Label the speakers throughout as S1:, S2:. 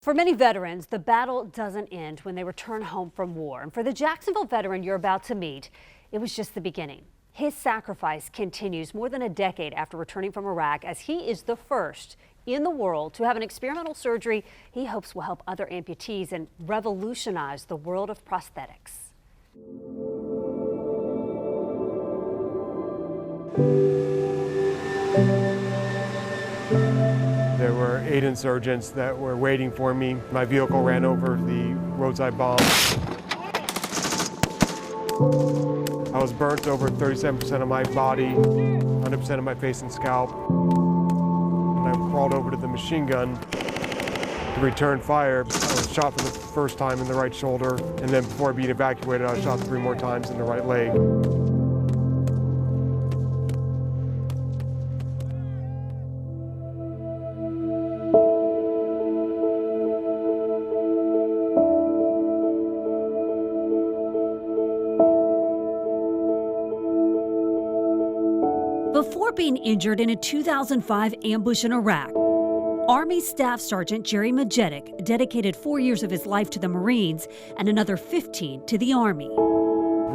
S1: For many veterans, the battle doesn't end when they return home from war. And for the Jacksonville veteran you're about to meet, it was just the beginning. His sacrifice continues more than a decade after returning from Iraq, as he is the first in the world to have an experimental surgery he hopes will help other amputees and revolutionize the world of prosthetics.
S2: There were 8 insurgents that were waiting for me. My vehicle ran over the roadside bomb. I was burnt over 37% of my body, 100% of my face and scalp. And I crawled over to the machine gun to return fire. I was shot for the first time in the right shoulder, and then before being evacuated, I was shot 3 more times in the right leg.
S1: Before being injured in a 2005 ambush in Iraq, Army Staff Sgt. Jerry Majetich dedicated 4 years of his life to the Marines and another 15 to the Army.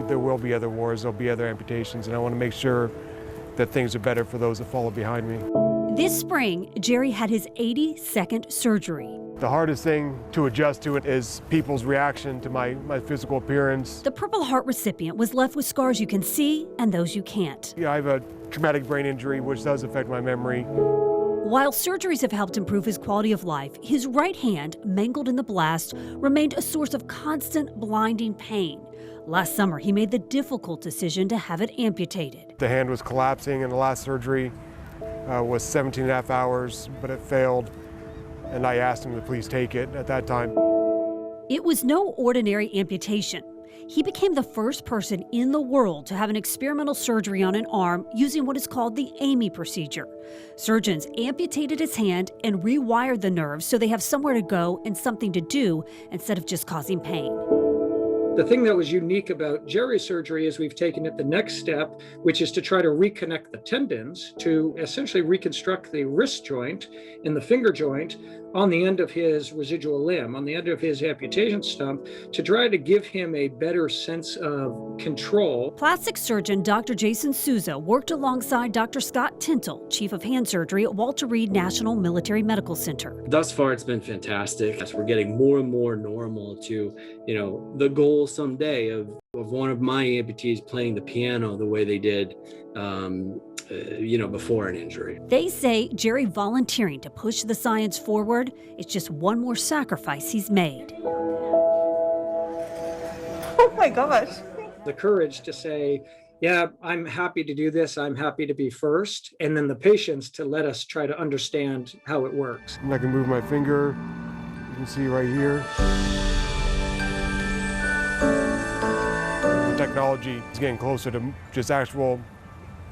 S2: There will be other wars, there'll be other amputations, and I want to make sure that things are better for those that follow behind me.
S1: This spring, Jerry had his 82nd surgery.
S2: The hardest thing to adjust to it is people's reaction to my physical appearance.
S1: The Purple Heart recipient was left with scars you can see and those you can't.
S2: Yeah, I have a traumatic brain injury, which does affect my memory.
S1: While surgeries have helped improve his quality of life, his right hand, mangled in the blast, remained a source of constant blinding pain. Last summer, he made the difficult decision to have it amputated.
S2: The hand was collapsing, and the last surgery was 17 and a half hours, but it failed. And I asked him to please take it at that time.
S1: It was no ordinary amputation. He became the first person in the world to have an experimental surgery on an arm using what is called the AMI procedure. Surgeons amputated his hand and rewired the nerves so they have somewhere to go and something to do instead of just causing pain.
S3: The thing that was unique about Jerry's surgery is we've taken it the next step, which is to try to reconnect the tendons to essentially reconstruct the wrist joint and the finger joint on the end of his residual limb, on the end of his amputation stump, to try to give him a better sense of control.
S1: Plastic surgeon Dr. Jason Souza worked alongside Dr. Scott Tintle, chief of hand surgery at Walter Reed National Military Medical Center.
S4: Thus far, it's been fantastic. As we're getting more and more normal to, the goal someday of one of my amputees playing the piano the way they did, before an injury.
S1: They say Jerry volunteering to push the science forward is just one more sacrifice he's made.
S5: Oh my gosh.
S3: The courage to say, yeah, I'm happy to do this. I'm happy to be first. And then the patience to let us try to understand how it works.
S2: And I can move my finger. You can see right here. The technology is getting closer to just actual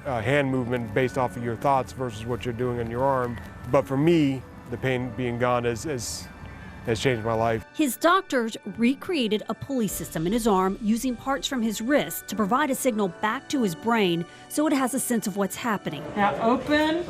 S2: hand movement based off of your thoughts versus what you're doing on your arm. But for me, the pain being gone has changed my life.
S1: His doctors recreated a pulley system in his arm using parts from his wrist to provide a signal back to his brain so it has a sense of what's happening.
S5: Now open,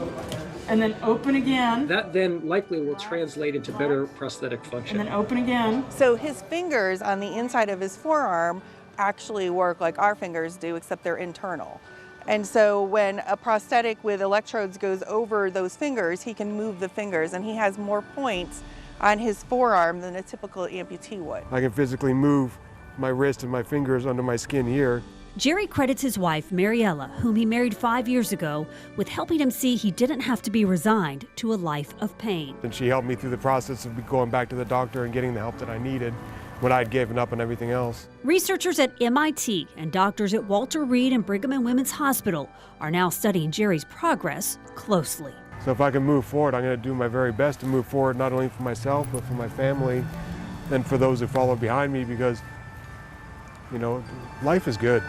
S5: and then open again.
S3: That then likely will translate into better prosthetic function.
S5: And then open again.
S6: So his fingers on the inside of his forearm actually work like our fingers do, except they're internal. And so when a prosthetic with electrodes goes over those fingers, he can move the fingers, and he has more points on his forearm than a typical amputee would.
S2: I can physically move my wrist and my fingers under my skin here.
S1: Jerry credits his wife, Mariella, whom he married 5 years ago, with helping him see he didn't have to be resigned to a life of pain.
S2: And she helped me through the process of going back to the doctor and getting the help that I needed when I'd given up on everything else.
S1: Researchers at MIT and doctors at Walter Reed and Brigham and Women's Hospital are now studying Jerry's progress closely.
S2: So if I can move forward, I'm going to do my very best to move forward, not only for myself, but for my family and for those who follow behind me, because, life is good.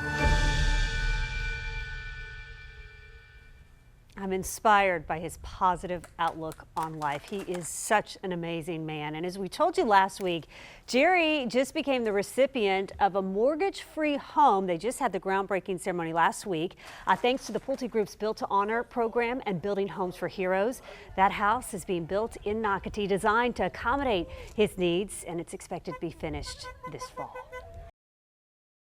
S1: I mean, inspired by his positive outlook on life. He is such an amazing man. And as we told you last week, Jerry just became the recipient of a mortgage-free home. They just had the groundbreaking ceremony last week. Thanks to the Pulte Group's Built to Honor program and Building Homes for Heroes. That house is being built in Nocatee, designed to accommodate his needs, and it's expected to be finished this fall.